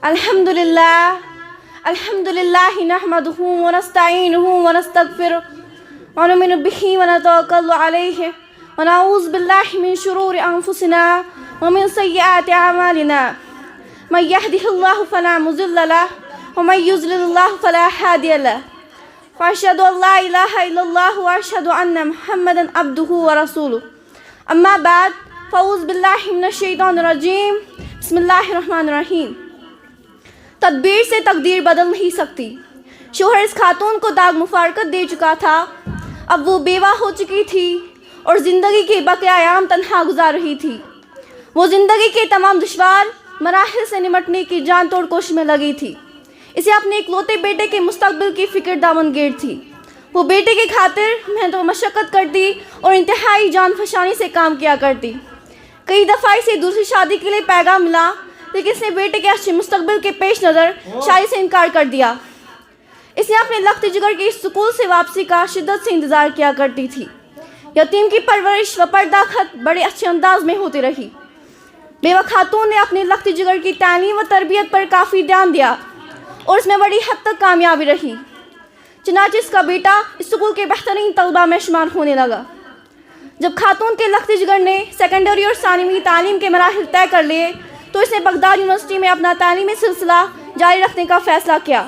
अल्हम्दुलिल्लाह नहमदुहु व नस्तईनुहु व नस्तगफिरुह व नुमिनु बिही व नतवक्कलु अलैहि व नऊज़ु बिल्लाहि मिन शुरूरि अनफुसिना व मिन सय्यिआति अमालिना मन यहदिहिल्लाहु फला मुज़िल्ल लहु व मन युज़्लिल्लाहु फला हादिय लहु फ़अशहदु अन ला इलाहा इल्लल्लाह व अशहदु अन्न मुहम्मदन अब्दुहु व रसूलुहु अम्मा बाद फ़अऊज़ु बिल्लाहि मिनश शैतानिर रजीम बिस्मिल्लाहिर रहमानिर रहीम। तदबीर से तकदीर बदल नहीं सकती। शोहर इस खातून को दाग मुफारकत दे चुका था। अब वो बेवा हो चुकी थी और ज़िंदगी के बक़िया अयाम तन्हा गुजार रही थी। वो ज़िंदगी के तमाम दुश्वार मराहिल से निमटने की जान तोड़ कोशिश में लगी थी। इसे अपने इकलौते बेटे के मुस्तकबिल की फ़िक्र दामनगीर थी। वो बेटे की खातिर मेहनत व मशक्क़त करती और इंतहाई जान फशानी से काम किया करती। कई दफ़ा इसे दूसरी शादी के लिए पैगाम मिला, लेकिन इसने बेटे के अच्छे मुस्तकबिल के पेश नज़र शादी से इनकार कर दिया। इसने अपने लख्त जिगर की स्कूल से वापसी का शिद्दत से इंतज़ार किया करती थी। यतीम की परवरिश व पर्दा खत बड़े अच्छे अंदाज में होती रही। बेवा खातून ने अपने लख्त जिगर की तालीम व तरबियत पर काफ़ी ध्यान दिया और इसमें बड़ी हद तक कामयाबी रही। चनाचे इसका बेटा स्कूल के बेहतरीन तलबा में शुमार होने लगा। जब खातून के लख्त जिगर ने सेकेंडरी और सानवी तालीम के मराहिल तय कर लिए तो इसने बगदाद यूनिवर्सिटी में अपना तालीमी सिलसिला जारी रखने का फ़ैसला किया।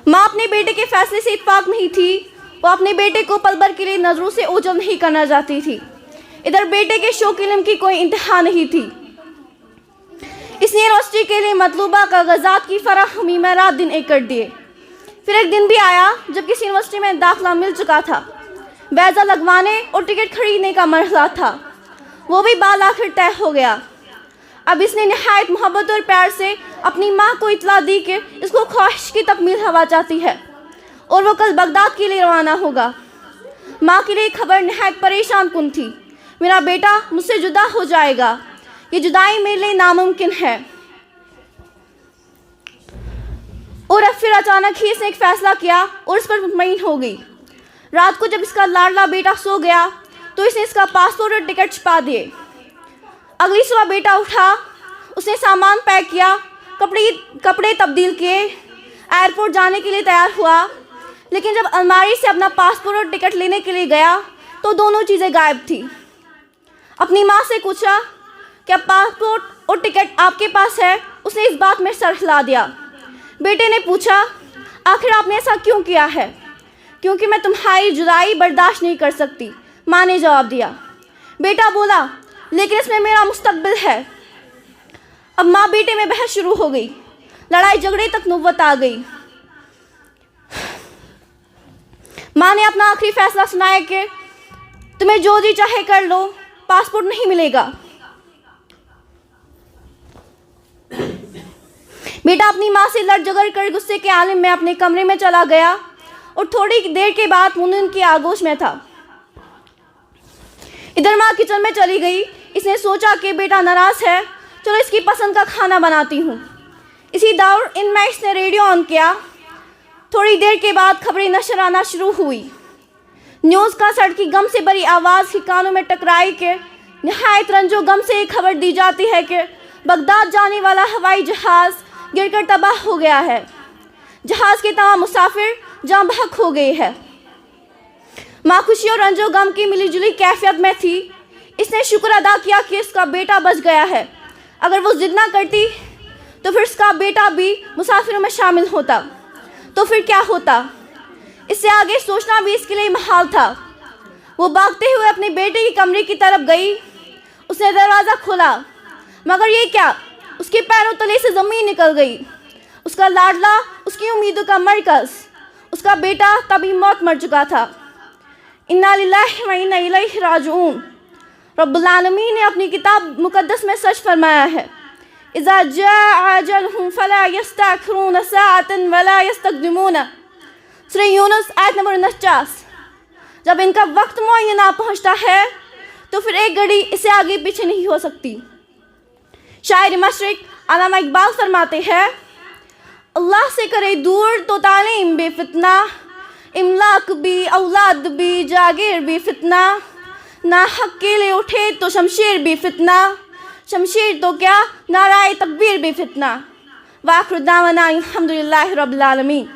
माँ अपने बेटे के फ़ैसले से इत्फाक नहीं थी। वो अपने बेटे को पल भर के लिए नज़रों से ओझल नहीं करना चाहती थी। इधर बेटे के शौक़ इल्म की कोई इंतहा नहीं थी। इसने यूनिवर्सिटी के लिए मतलूबा कागजात की फराहमी में रात दिन एक कर दिए। फिर एक दिन भी आया जब किसी यूनिवर्सिटी में दाखिला मिल चुका था। वीज़ा लगवाने और टिकट खरीदने का मरहला था, वो भी बाल आखिर तय हो गया। अब इसने नहायत मोहब्बत और प्यार से अपनी माँ को इतला दी कि इसको ख्वाहिश की तकमील हवा चाहती है और वो कल बगदाद के लिए रवाना होगा। माँ के लिए खबर नहायत परेशान कुन थी। मेरा बेटा मुझसे जुदा हो जाएगा, ये जुदाई मेरे लिए नामुमकिन है। और अब फिर अचानक ही इसने एक फ़ैसला किया और इस पर मुतमईन हो गई। रात को जब इसका लाडला बेटा सो गया तो इसने इसका पासपोर्ट और टिकट छुपा दिए। अगली सुबह बेटा उठा, उसने सामान पैक किया, कपड़े तब्दील किए, एयरपोर्ट जाने के लिए तैयार हुआ। लेकिन जब अलमारी से अपना पासपोर्ट और टिकट लेने के लिए गया तो दोनों चीज़ें गायब थी। अपनी माँ से पूछा, क्या पासपोर्ट और टिकट आपके पास है? उसने इस बात में सर हिला दिया। बेटे ने पूछा, आखिर आपने ऐसा क्यों किया है? क्योंकि मैं तुम्हारी जुदाई बर्दाश्त नहीं कर सकती, माँ ने जवाब दिया। बेटा बोला, लेकिन इसमें मेरा मुस्तकबिल है। अब माँ बेटे में बहस शुरू हो गई। लड़ाई झगड़े तक नौबत आ गई। माँ ने अपना आखिरी फैसला सुनाया कि तुम्हें जो जी चाहे कर लो, पासपोर्ट नहीं मिलेगा। बेटा अपनी माँ से लड़ झगड़ कर गुस्से के आलम में अपने कमरे में चला गया और थोड़ी देर के बाद मुनिन की आगोश में था। इधर माँ किचन में चली गई। इसने सोचा कि बेटा नाराज़ है, चलो इसकी पसंद का खाना बनाती हूँ। इसी दौर इनमें इसने रेडियो ऑन किया। थोड़ी देर के बाद खबरें नशर आना शुरू हुई। न्यूज़ का सड़ की गम से भरी आवाज़ ही कानों में टकराई कि नहायत रंजो गम से एक खबर दी जाती है कि बगदाद जाने वाला हवाई जहाज़ गिरकर तबाह हो गया है। जहाज़ के तमाम मुसाफिर जान बहक हो गए हैं। माँ खुशी और रंजो गम की मिलीजुली कैफियत में थी। इसने शुक्र अदा किया कि इसका बेटा बच गया है। अगर वो जिद ना करती तो फिर इसका बेटा भी मुसाफिरों में शामिल होता, तो फिर क्या होता? इससे आगे सोचना भी इसके लिए महाल था। वो भागते हुए अपने बेटे के कमरे की तरफ गई। उसने दरवाज़ा खोला, मगर ये क्या, उसके पैरों तले से ज़मीन निकल गई। उसका लाडला, उसकी उम्मीदों का मरकज़, उसका बेटा तभी मौत मर चुका था। इन्ना लिल्लाहि व इन्ना इलैहि राजिऊन। रब्बुल आलमीन ने अपनी किताब मुकद्दस में सच फरमाया है, इज़ा जाअ अजलहुम फला यस्तअखिरून साअतन वला यस्तक़दिमून। सूरह यूनुस आयत नंबर 49। जब इनका वक्त मुअय्यन आ पहुँचता है तो फिर एक घड़ी इससे आगे पीछे नहीं हो सकती। शायर मशरिक अल्लामा इकबाल फरमाते हैं, अल्लाह से करे दूर तो तालीम भी फितना, इमलाक भी औलाद भी जागीर भी फितना, ना हक के लिए उठे तो शमशीर भी फितना, شمشیر تو کیا نعرہ تکبیر بھی فتنہ. وآخر دعوانا الحمدللہ رب العالمین.